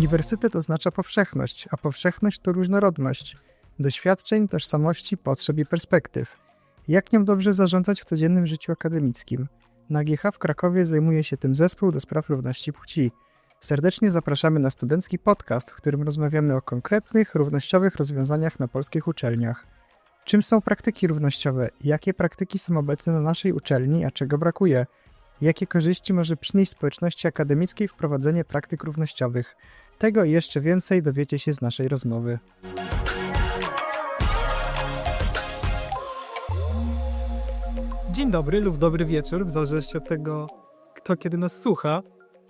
Uniwersytet oznacza powszechność, a powszechność to różnorodność doświadczeń, tożsamości, potrzeb i perspektyw. Jak nią dobrze zarządzać w codziennym życiu akademickim? Na AGH w Krakowie zajmuje się tym zespół do spraw równości płci. Serdecznie zapraszamy na studencki podcast, w którym rozmawiamy o konkretnych, równościowych rozwiązaniach na polskich uczelniach. Czym są praktyki równościowe? Jakie praktyki są obecne na naszej uczelni, a czego brakuje? Jakie korzyści może przynieść społeczności akademickiej wprowadzenie praktyk równościowych? Tego i jeszcze więcej dowiecie się z naszej rozmowy. Dzień dobry lub dobry wieczór, w zależności od tego, kto kiedy nas słucha.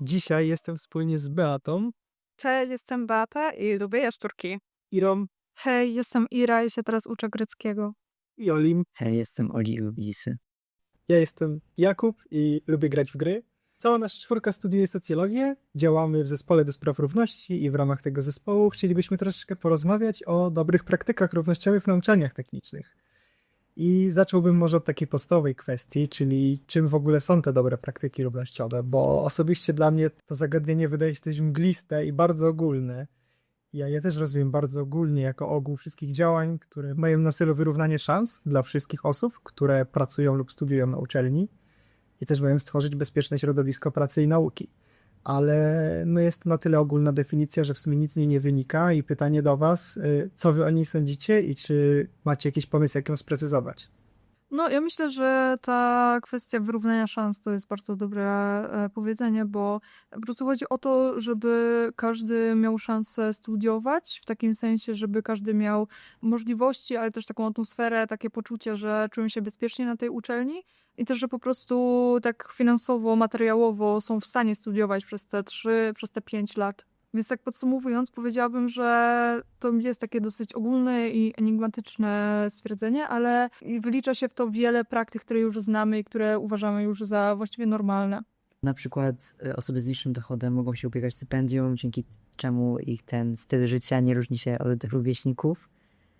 Dzisiaj jestem wspólnie z Beatą, Cześć, jestem Beata i lubię jaszczurki. Irą Hej, jestem Ira i się teraz uczę greckiego. i Olim. Hej, jestem Oli i lubię lisy. Ja jestem Jakub i lubię grać w gry. Cała nasza czwórka studiuje socjologię, działamy w zespole do spraw równości i w ramach tego zespołu chcielibyśmy troszeczkę porozmawiać o dobrych praktykach równościowych na uczelniach technicznych. I zacząłbym może od takiej podstawowej kwestii, czyli czym w ogóle są te dobre praktyki równościowe, bo osobiście dla mnie to zagadnienie wydaje się dość mgliste i bardzo ogólne. Ja je też rozumiem bardzo ogólnie jako ogół wszystkich działań, które mają na celu wyrównanie szans dla wszystkich osób, które pracują lub studiują na uczelni i też mają stworzyć bezpieczne środowisko pracy i nauki. Ale no jest to na tyle ogólna definicja, że w sumie nic z niej nie wynika i pytanie do was, co wy o niej sądzicie i czy macie jakiś pomysł, jak ją sprecyzować? No, ja myślę, że ta kwestia wyrównania szans to jest bardzo dobre powiedzenie, bo po prostu chodzi o to, żeby każdy miał szansę studiować, w takim sensie, żeby każdy miał możliwości, ale też taką atmosferę, takie poczucie, że czują się bezpiecznie na tej uczelni i też, że po prostu tak finansowo, materiałowo są w stanie studiować przez te 3, przez te 5 lat. Więc tak podsumowując, powiedziałabym, że to jest takie dosyć ogólne i enigmatyczne stwierdzenie, ale wylicza się w to wiele praktyk, które już znamy i które uważamy już za właściwie normalne. Na przykład osoby z niższym dochodem mogą się ubiegać o stypendium, dzięki czemu ich ten styl życia nie różni się od rówieśników.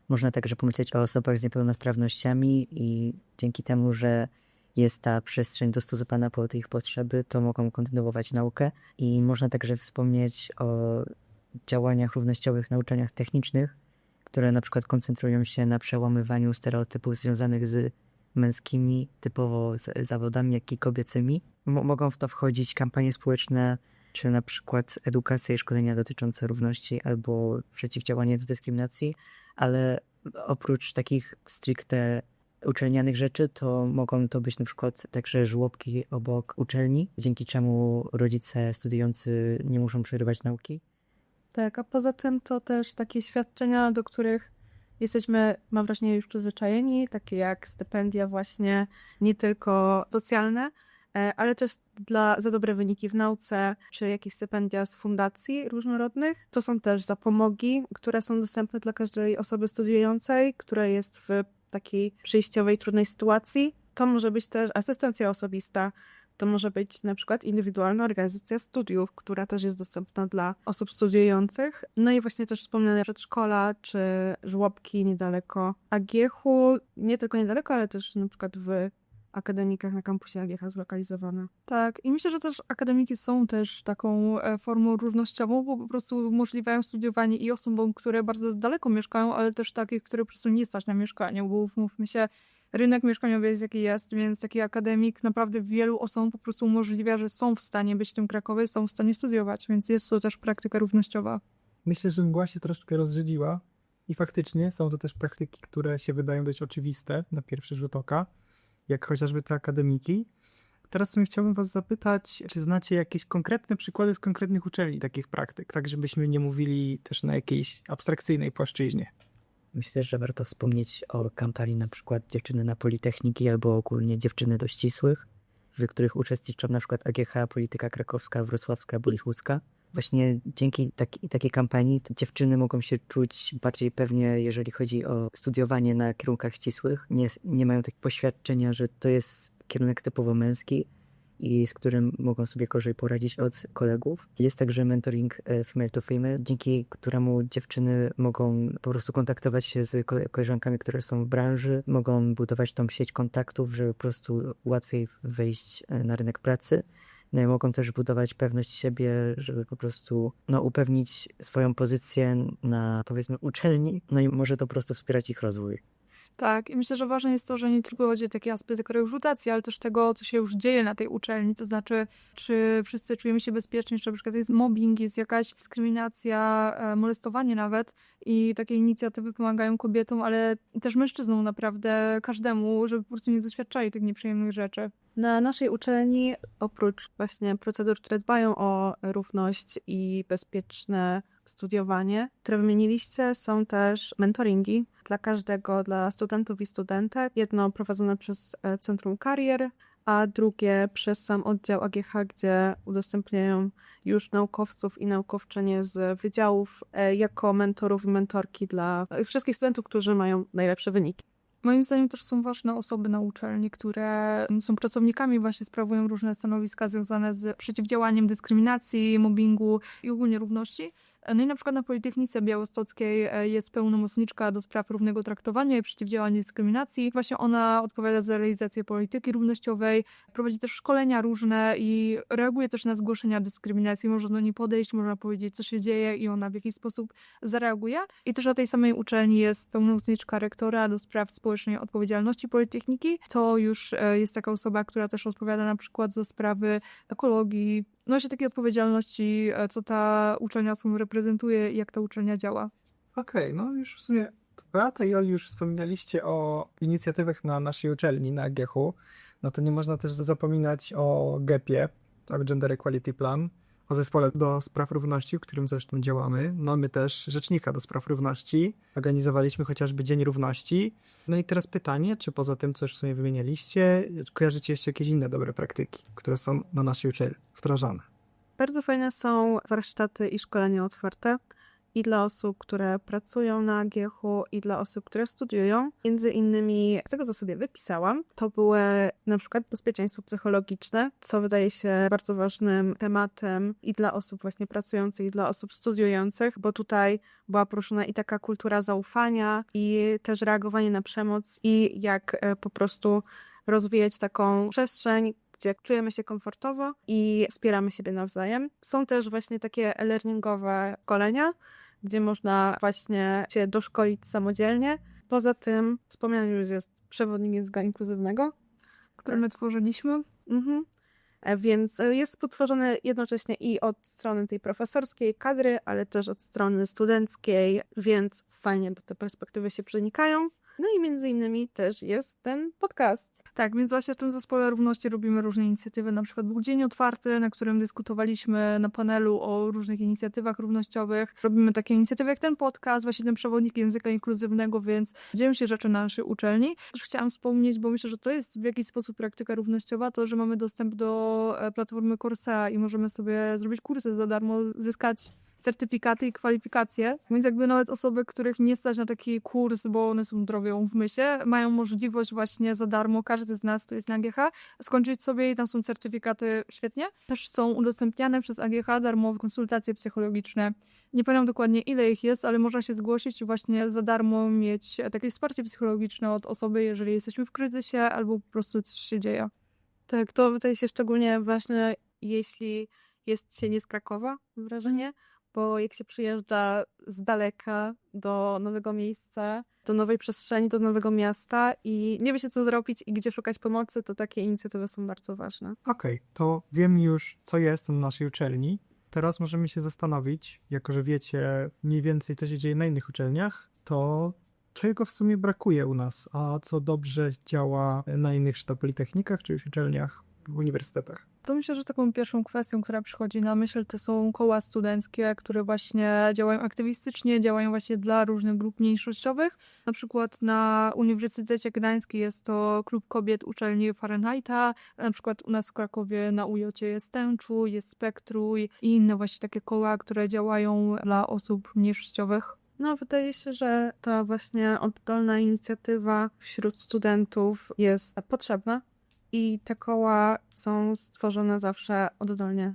Można także pomyśleć o osobach z niepełnosprawnościami i dzięki temu, że jest ta przestrzeń dostosowana pod ich potrzeby, to mogą kontynuować naukę. I można także wspomnieć o działaniach równościowych na uczelniach technicznych, które na przykład koncentrują się na przełamywaniu stereotypów związanych z męskimi, typowo zawodami, jak i kobiecymi. Mogą w to wchodzić kampanie społeczne, czy na przykład edukacja i szkolenia dotyczące równości albo przeciwdziałanie dyskryminacji, ale oprócz takich stricte uczelnianych rzeczy, to mogą to być na przykład także żłobki obok uczelni, dzięki czemu rodzice studiujący nie muszą przerywać nauki. Tak, a poza tym to też takie świadczenia, do których jesteśmy, mam wrażenie, już przyzwyczajeni, takie jak stypendia właśnie, nie tylko socjalne, ale też za dobre wyniki w nauce, czy jakieś stypendia z fundacji różnorodnych. To są też zapomogi, które są dostępne dla każdej osoby studiującej, która jest w takiej przejściowej, trudnej sytuacji. To może być też asystencja osobista, to może być na przykład indywidualna organizacja studiów, która też jest dostępna dla osób studiujących. No i właśnie też wspomniane przedszkola czy żłobki niedaleko AGH-u. Nie tylko niedaleko, ale też na przykład w akademikach na kampusie AGH zlokalizowane. Tak, i myślę, że też akademiki są też taką formą równościową, bo po prostu umożliwiają studiowanie i osobom, które bardzo daleko mieszkają, ale też takich, które po prostu nie stać na mieszkanie, bo umówmy się, rynek mieszkaniowy jest jaki jest, więc taki akademik naprawdę wielu osobom po prostu umożliwia, że są w stanie być w tym Krakowie, są w stanie studiować, więc jest to też praktyka równościowa. Myślę, że mgła się troszeczkę rozrzedziła i faktycznie są to też praktyki, które się wydają dość oczywiste na pierwszy rzut oka, jak chociażby te akademiki. Teraz sobie chciałbym was zapytać, czy znacie jakieś konkretne przykłady z konkretnych uczelni takich praktyk, tak żebyśmy nie mówili też na jakiejś abstrakcyjnej płaszczyźnie. Myślę, że warto wspomnieć o kampanii na przykład dziewczyny na Politechniki albo ogólnie dziewczyny do ścisłych, w których uczestniczą na przykład AGH, Polityka Krakowska, Wrocławska bądź Łódzka. Właśnie dzięki takiej kampanii dziewczyny mogą się czuć bardziej pewnie, jeżeli chodzi o studiowanie na kierunkach ścisłych. Nie mają takiego poświadczenia, że to jest kierunek typowo męski i z którym mogą sobie gorzej poradzić od kolegów. Jest także mentoring female to female, dzięki któremu dziewczyny mogą po prostu kontaktować się z koleżankami, które są w branży, mogą budować tą sieć kontaktów, żeby po prostu łatwiej wejść na rynek pracy. No i mogą też budować pewność siebie, żeby po prostu upewnić swoją pozycję na, powiedzmy, uczelni, no i może to po prostu wspierać ich rozwój. Tak, i myślę, że ważne jest to, że nie tylko chodzi o taki aspekt rekrutacji, ale też tego, co się już dzieje na tej uczelni, to znaczy, czy wszyscy czujemy się bezpiecznie, czy na przykład jest mobbing, jest jakaś dyskryminacja, molestowanie nawet i takie inicjatywy pomagają kobietom, ale też mężczyznom naprawdę, każdemu, żeby po prostu nie doświadczali tych nieprzyjemnych rzeczy. Na naszej uczelni, oprócz właśnie procedur, które dbają o równość i bezpieczne studiowanie, które wymieniliście, są też mentoringi dla każdego, dla studentów i studentek. Jedno prowadzone przez Centrum Karier, a drugie przez sam oddział AGH, gdzie udostępniają już naukowców i naukowczynie z wydziałów jako mentorów i mentorki dla wszystkich studentów, którzy mają najlepsze wyniki. Moim zdaniem też są ważne osoby na uczelni, które są pracownikami, właśnie sprawują różne stanowiska związane z przeciwdziałaniem dyskryminacji, mobbingu i ogólnie równości. No i na przykład na Politechnice Białostockiej jest pełnomocniczka do spraw równego traktowania i przeciwdziałania dyskryminacji. Właśnie ona odpowiada za realizację polityki równościowej, prowadzi też szkolenia różne i reaguje też na zgłoszenia dyskryminacji. Można do niej podejść, można powiedzieć, co się dzieje i ona w jakiś sposób zareaguje. I też na tej samej uczelni jest pełnomocniczka rektora do spraw społecznej odpowiedzialności Politechniki. To już jest taka osoba, która też odpowiada na przykład za sprawy ekologii, no się takiej odpowiedzialności, co ta uczelnia sobą reprezentuje i jak ta uczelnia działa. Okej, no już w sumie Beata i Oli już wspominaliście o inicjatywach na naszej uczelni, na AGH-u. No to nie można też zapominać o GEP-ie, tak, Gender Equality Plan, o zespole do spraw równości, w którym zresztą działamy. Mamy też rzecznika do spraw równości. Organizowaliśmy chociażby Dzień Równości. No i teraz pytanie, czy poza tym, co już w sumie wymienialiście, kojarzycie jeszcze jakieś inne dobre praktyki, które są na naszej uczelni wdrażane? Bardzo fajne są warsztaty i szkolenia otwarte i dla osób, które pracują na AGH-u, i dla osób, które studiują. Między innymi, z tego co sobie wypisałam, to były na przykład bezpieczeństwo psychologiczne, co wydaje się bardzo ważnym tematem i dla osób właśnie pracujących, i dla osób studiujących, bo tutaj była poruszona i taka kultura zaufania, i też reagowanie na przemoc, i jak po prostu rozwijać taką przestrzeń, gdzie czujemy się komfortowo i wspieramy siebie nawzajem. Są też właśnie takie e-learningowe szkolenia, gdzie można właśnie się doszkolić samodzielnie. Poza tym wspomniany już jest przewodnik języka inkluzywnego, Które my tworzyliśmy. Więc jest współtworzony jednocześnie i od strony tej profesorskiej kadry, ale też od strony studenckiej, więc fajnie, bo te perspektywy się przenikają. No i między innymi też jest ten podcast. Tak, więc właśnie w tym zespole równości robimy różne inicjatywy. Na przykład był Dzień Otwarty, na którym dyskutowaliśmy na panelu o różnych inicjatywach równościowych. Robimy takie inicjatywy jak ten podcast, właśnie ten przewodnik języka inkluzywnego, więc dzieją się rzeczy na naszej uczelni. Też chciałam wspomnieć, bo myślę, że to jest w jakiś sposób praktyka równościowa, to, że mamy dostęp do platformy Coursera i możemy sobie zrobić kursy za darmo, zyskać certyfikaty i kwalifikacje, więc jakby nawet osoby, których nie stać na taki kurs, bo one są drogą w myśle, mają możliwość właśnie za darmo, każdy z nas, kto jest na AGH, skończyć sobie i tam są certyfikaty świetnie. Też są udostępniane przez AGH darmowe konsultacje psychologiczne. Nie pamiętam dokładnie ile ich jest, ale można się zgłosić i właśnie za darmo mieć takie wsparcie psychologiczne od osoby, jeżeli jesteśmy w kryzysie albo po prostu coś się dzieje. Tak, to wydaje się szczególnie ważne, jeśli jest się nie z Krakowa, mam wrażenie, bo jak się przyjeżdża z daleka do nowego miejsca, do nowej przestrzeni, do nowego miasta i nie wie się co zrobić i gdzie szukać pomocy, to takie inicjatywy są bardzo ważne. Okej, to wiem już, co jest na naszej uczelni. Teraz możemy się zastanowić, jako że wiecie mniej więcej, co się dzieje na innych uczelniach, to czego w sumie brakuje u nas, a co dobrze działa na innych, czy to politechnikach, czy już uczelniach, w uniwersytetach. To myślę, że taką pierwszą kwestią, która przychodzi na myśl, to są koła studenckie, które właśnie działają aktywistycznie, działają właśnie dla różnych grup mniejszościowych. Na przykład na Uniwersytecie Gdańskim jest to Klub Kobiet Uczelni Fahrenheita, na przykład u nas w Krakowie na UJ jest Tęczu, jest Spektruj i inne właśnie takie koła, które działają dla osób mniejszościowych. No, wydaje się, że ta właśnie oddolna inicjatywa wśród studentów jest potrzebna i te koła są stworzone zawsze oddolnie.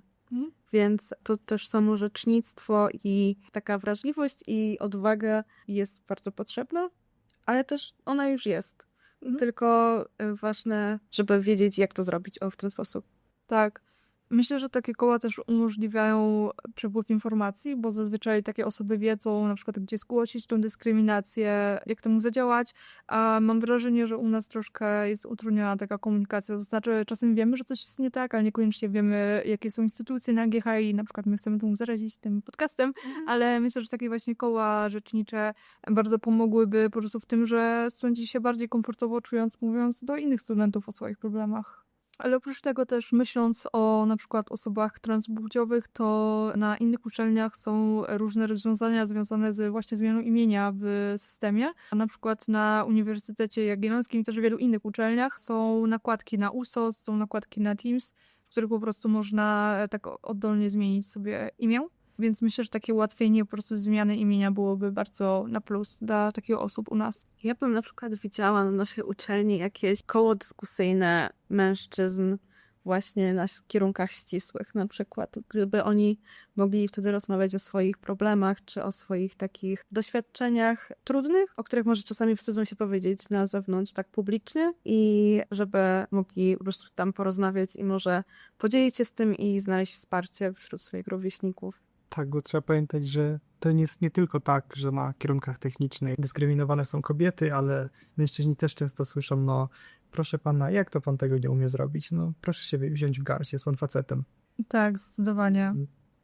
Więc to też samo rzecznictwo i taka wrażliwość i odwaga jest bardzo potrzebna, ale też ona już jest. Tylko ważne, żeby wiedzieć, jak to zrobić w ten sposób. Tak. Myślę, że takie koła też umożliwiają przepływ informacji, bo zazwyczaj takie osoby wiedzą na przykład, gdzie zgłosić tą dyskryminację, jak temu zadziałać, a mam wrażenie, że u nas troszkę jest utrudniona taka komunikacja. To znaczy, czasem wiemy, że coś jest nie tak, ale niekoniecznie wiemy, jakie są instytucje na GHI. Na przykład my chcemy temu zarazić tym podcastem, ale myślę, że takie właśnie koła rzecznicze bardzo pomogłyby po prostu w tym, że studenci się bardziej komfortowo czując, mówiąc do innych studentów o swoich problemach. Ale oprócz tego też myśląc o na przykład osobach transpłciowych, to na innych uczelniach są różne rozwiązania związane z właśnie zmianą imienia w systemie. A na przykład na Uniwersytecie Jagiellońskim i też wielu innych uczelniach są nakładki na USOS, są nakładki na Teams, w których po prostu można tak oddolnie zmienić sobie imię. Więc myślę, że takie ułatwienie po prostu zmiany imienia byłoby bardzo na plus dla takich osób u nas. Ja bym na przykład widziała na naszej uczelni jakieś koło dyskusyjne mężczyzn właśnie na kierunkach ścisłych na przykład, gdyby oni mogli wtedy rozmawiać o swoich problemach, czy o swoich takich doświadczeniach trudnych, o których może czasami wstydzą się powiedzieć na zewnątrz tak publicznie i żeby mogli po prostu tam porozmawiać i może podzielić się z tym i znaleźć wsparcie wśród swoich rówieśników. Tak, bo trzeba pamiętać, że to jest nie tylko tak, że na kierunkach technicznych dyskryminowane są kobiety, ale mężczyźni też często słyszą, no proszę pana, jak to pan tego nie umie zrobić? No proszę się wziąć w garść, jest pan facetem. Tak, zdecydowanie.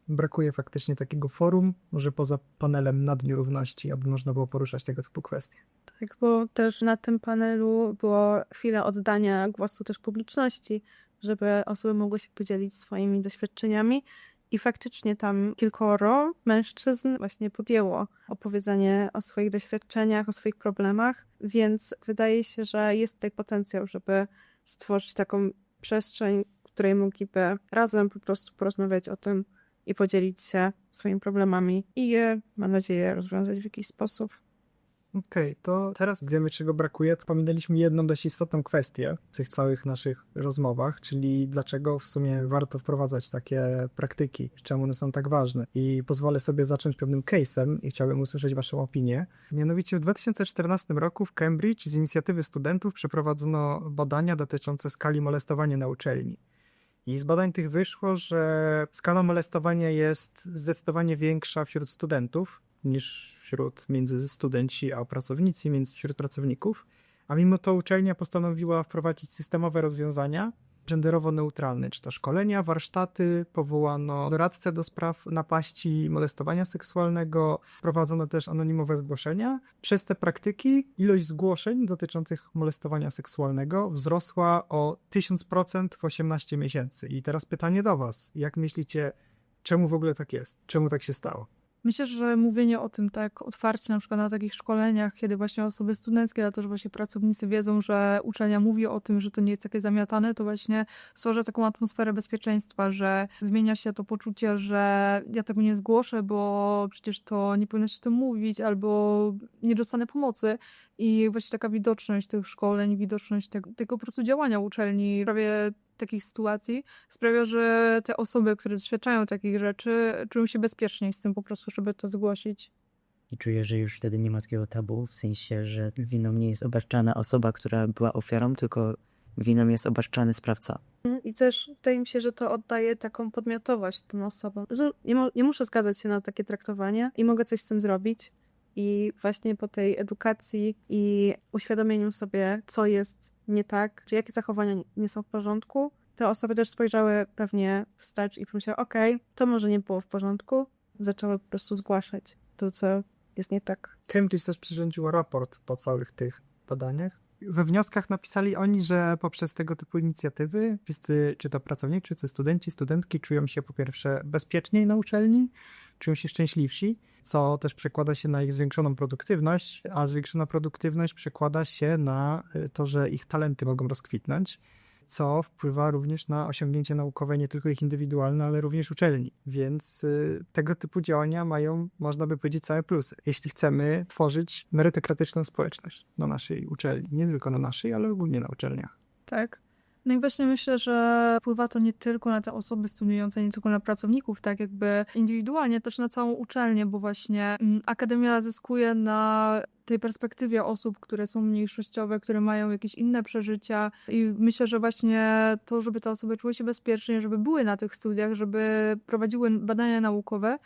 Brakuje faktycznie takiego forum, może poza panelem na Dniu Równości, aby można było poruszać tego typu kwestie. Tak, bo też na tym panelu było chwila oddania głosu też publiczności, żeby osoby mogły się podzielić swoimi doświadczeniami. I faktycznie tam kilkoro mężczyzn właśnie podjęło opowiedzenie o swoich doświadczeniach, o swoich problemach, więc wydaje się, że jest tutaj potencjał, żeby stworzyć taką przestrzeń, w której mogliby razem po prostu porozmawiać o tym i podzielić się swoimi problemami i je, mam nadzieję, rozwiązać w jakiś sposób. Okej, to teraz wiemy, czego brakuje. To pominęliśmy jedną dość istotną kwestię w tych całych naszych rozmowach, czyli dlaczego w sumie warto wprowadzać takie praktyki, czemu one są tak ważne. I pozwolę sobie zacząć pewnym case'em i chciałbym usłyszeć waszą opinię. Mianowicie w 2014 roku w Cambridge z inicjatywy studentów przeprowadzono badania dotyczące skali molestowania na uczelni. I z badań tych wyszło, że skala molestowania jest zdecydowanie większa wśród studentów niż między studenci a pracownicy, wśród pracowników. A mimo to uczelnia postanowiła wprowadzić systemowe rozwiązania genderowo neutralne, czy to szkolenia, warsztaty, powołano doradcę do spraw napaści i molestowania seksualnego, wprowadzono też anonimowe zgłoszenia. Przez te praktyki ilość zgłoszeń dotyczących molestowania seksualnego wzrosła o 1000% w 18 miesięcy. I teraz pytanie do was, jak myślicie, czemu w ogóle tak jest? Czemu tak się stało? Myślę, że mówienie o tym tak otwarcie, na przykład na takich szkoleniach, kiedy właśnie osoby studenckie, ale też właśnie pracownicy wiedzą, że uczelnia mówi o tym, że to nie jest takie zamiatane, to właśnie stwarza taką atmosferę bezpieczeństwa, że zmienia się to poczucie, że ja tego nie zgłoszę, bo przecież to nie powinno się o tym mówić, albo nie dostanę pomocy. I właśnie taka widoczność tych szkoleń, widoczność tego po prostu działania uczelni, prawie takich sytuacji sprawia, że te osoby, które doświadczają takich rzeczy, czują się bezpieczniej z tym po prostu, żeby to zgłosić. I czuję, że już wtedy nie ma takiego tabu, w sensie, że winą nie jest obarczana osoba, która była ofiarą, tylko winą jest obarczany sprawca. I też wydaje mi się, że to oddaje taką podmiotowość tym osobom, że nie muszę zgadzać się na takie traktowanie i mogę coś z tym zrobić. I właśnie po tej edukacji i uświadomieniu sobie, co jest nie tak, czy jakie zachowania nie są w porządku, te osoby też spojrzały pewnie wstecz i pomyślały, okej, to może nie było w porządku. Zaczęły po prostu zgłaszać to, co jest nie tak. Cambridge też przyrządziło raport po całych tych badaniach. We wnioskach napisali oni, że poprzez tego typu inicjatywy wszyscy, czy to pracownicy, czy studenci, studentki czują się po pierwsze bezpieczniej na uczelni, czują się szczęśliwsi, co też przekłada się na ich zwiększoną produktywność, a zwiększona produktywność przekłada się na to, że ich talenty mogą rozkwitnąć, co wpływa również na osiągnięcie naukowe nie tylko ich indywidualne, ale również uczelni. Więc tego typu działania mają, można by powiedzieć, same plusy. Jeśli chcemy tworzyć merytokratyczną społeczność na naszej uczelni, nie tylko na naszej, ale ogólnie na uczelniach. Tak. No i właśnie myślę, że wpływa to nie tylko na te osoby studiujące, nie tylko na pracowników, tak jakby indywidualnie, też na całą uczelnię, bo właśnie akademia zyskuje na tej perspektywie osób, które są mniejszościowe, które mają jakieś inne przeżycia i myślę, że właśnie to, żeby te osoby czuły się bezpiecznie, żeby były na tych studiach, żeby prowadziły badania naukowe,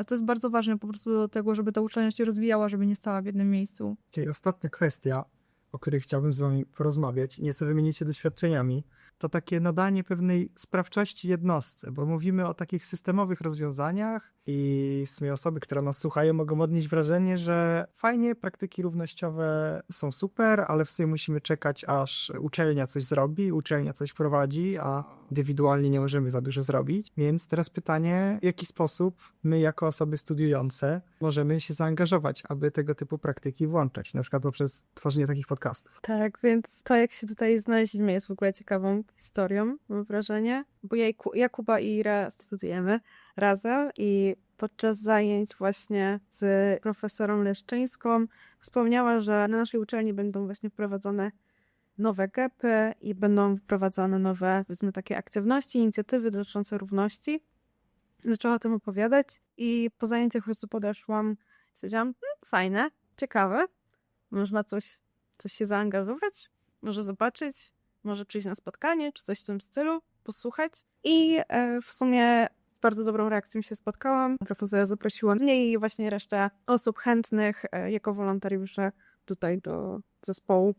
to jest bardzo ważne po prostu do tego, żeby ta uczelnia się rozwijała, żeby nie stała w jednym miejscu. I ostatnia kwestia, o której chciałbym z wami porozmawiać, nieco wymienić się doświadczeniami, to takie nadanie pewnej sprawczości jednostce, bo mówimy o takich systemowych rozwiązaniach i w sumie osoby, które nas słuchają, mogą odnieść wrażenie, że fajnie, praktyki równościowe są super, ale w sumie musimy czekać, aż uczelnia coś zrobi, uczelnia coś prowadzi, a indywidualnie nie możemy za dużo zrobić. Więc teraz pytanie, w jaki sposób my jako osoby studiujące możemy się zaangażować, aby tego typu praktyki włączać, na przykład poprzez tworzenie takich podcastów. Tak, więc to, jak się tutaj znaleźliśmy, jest w ogóle ciekawą historią, mam wrażenie. Bo Jakuba i Ira studiujemy razem i podczas zajęć właśnie z profesorą Leszczyńską wspomniała, że na naszej uczelni będą właśnie wprowadzone nowe gepy i będą wprowadzane nowe, powiedzmy, takie aktywności, inicjatywy dotyczące równości. Zaczęła o tym opowiadać i po zajęciach po prostu podeszłam i stwierdziłam, fajne, ciekawe, można coś się zaangażować, może zobaczyć, może przyjść na spotkanie, czy coś w tym stylu, posłuchać. I w sumie z bardzo dobrą reakcją się spotkałam. Profesora zaprosiła mnie i właśnie resztę osób chętnych jako wolontariusze tutaj do zespołu.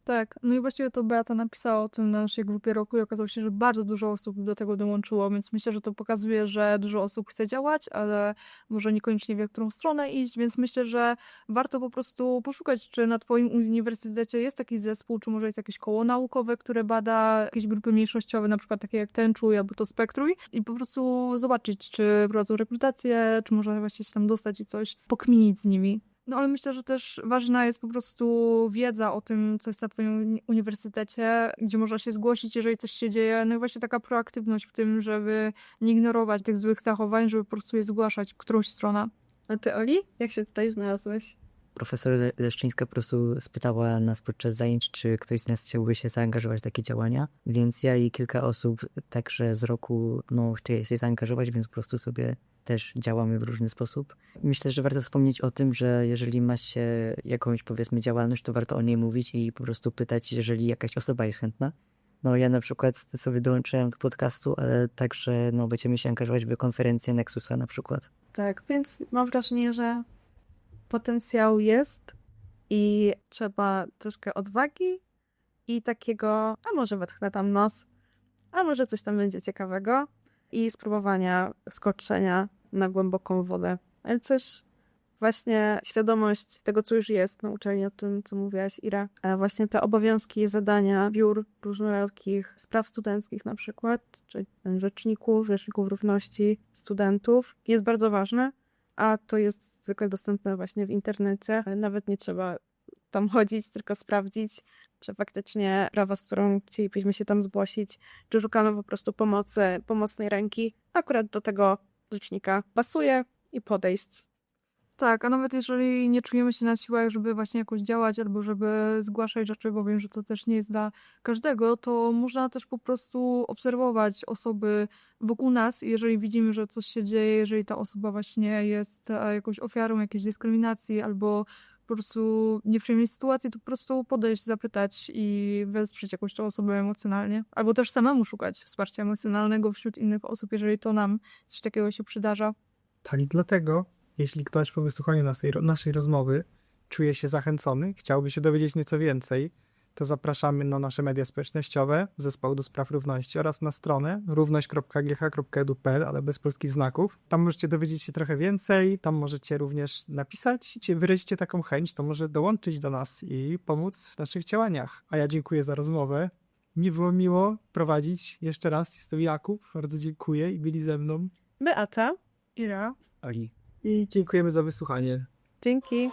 Tak, no i właściwie to Beata napisała o tym na naszej grupie roku i okazało się, że bardzo dużo osób do tego dołączyło, więc myślę, że to pokazuje, że dużo osób chce działać, ale może niekoniecznie wie, w którą stronę iść, więc myślę, że warto po prostu poszukać, czy na twoim uniwersytecie jest taki zespół, czy może jest jakieś koło naukowe, które bada jakieś grupy mniejszościowe, na przykład takie jak Tęczuj albo to Spektruj i po prostu zobaczyć, czy prowadzą rekrutację, czy może właśnie się tam dostać i coś pokminić z nimi. No ale myślę, że też ważna jest po prostu wiedza o tym, co jest na twoim uniwersytecie, gdzie można się zgłosić, jeżeli coś się dzieje. No i właśnie taka proaktywność w tym, żeby nie ignorować tych złych zachowań, żeby po prostu je zgłaszać w którąś stronę. A ty, Oli? Jak się tutaj znalazłeś? Profesor Leszczyńska po prostu spytała nas podczas zajęć, czy ktoś z nas chciałby się zaangażować w takie działania, więc ja i kilka osób także z roku chcieli się zaangażować, więc po prostu sobie też działamy w różny sposób. Myślę, że warto wspomnieć o tym, że jeżeli ma się jakąś, powiedzmy, działalność, to warto o niej mówić i po prostu pytać, jeżeli jakaś osoba jest chętna. No ja na przykład sobie dołączyłem do podcastu, ale także będziemy się angażować w konferencję Nexusa na przykład. Tak, więc mam wrażenie, że potencjał jest i trzeba troszkę odwagi i takiego, a może wetchnę tam nos, a może coś tam będzie ciekawego i spróbowania skoczenia na głęboką wodę. Ale też właśnie świadomość tego, co już jest na uczelni, o tym, co mówiłaś, Ira. A właśnie te obowiązki i zadania biur różnorakich, spraw studenckich na przykład, czy rzeczników równości studentów jest bardzo ważne, a to jest zwykle dostępne właśnie w internecie. Nawet nie trzeba tam chodzić, tylko sprawdzić, czy faktycznie sprawa, z którą chcielibyśmy się tam zgłosić, czy szukamy po prostu pomocnej ręki, akurat do tego rzecznika pasuje i podejść. Tak, a nawet jeżeli nie czujemy się na siłach, żeby właśnie jakoś działać albo żeby zgłaszać rzeczy, bo wiem, że to też nie jest dla każdego, to można też po prostu obserwować osoby wokół nas i jeżeli widzimy, że coś się dzieje, jeżeli ta osoba właśnie jest jakąś ofiarą jakiejś dyskryminacji albo po prostu nieprzyjemnej sytuacji, to po prostu podejść, zapytać i wesprzeć jakąś tą osobę emocjonalnie. Albo też samemu szukać wsparcia emocjonalnego wśród innych osób, jeżeli to nam coś takiego się przydarza. Tak i dlatego, jeśli ktoś po wysłuchaniu naszej rozmowy czuje się zachęcony, chciałby się dowiedzieć nieco więcej, to zapraszamy na nasze media społecznościowe Zespołu do Spraw Równości oraz na stronę równość.gh.edu.pl, ale bez polskich znaków. Tam możecie dowiedzieć się trochę więcej, tam możecie również napisać, jeśli wyrazicie taką chęć, to może dołączyć do nas i pomóc w naszych działaniach. A ja dziękuję za rozmowę. Mi było miło prowadzić. Jeszcze raz jestem Jakub, bardzo dziękuję i byli ze mną. Beata. Ira. Oli. I dziękujemy za wysłuchanie. Dzięki.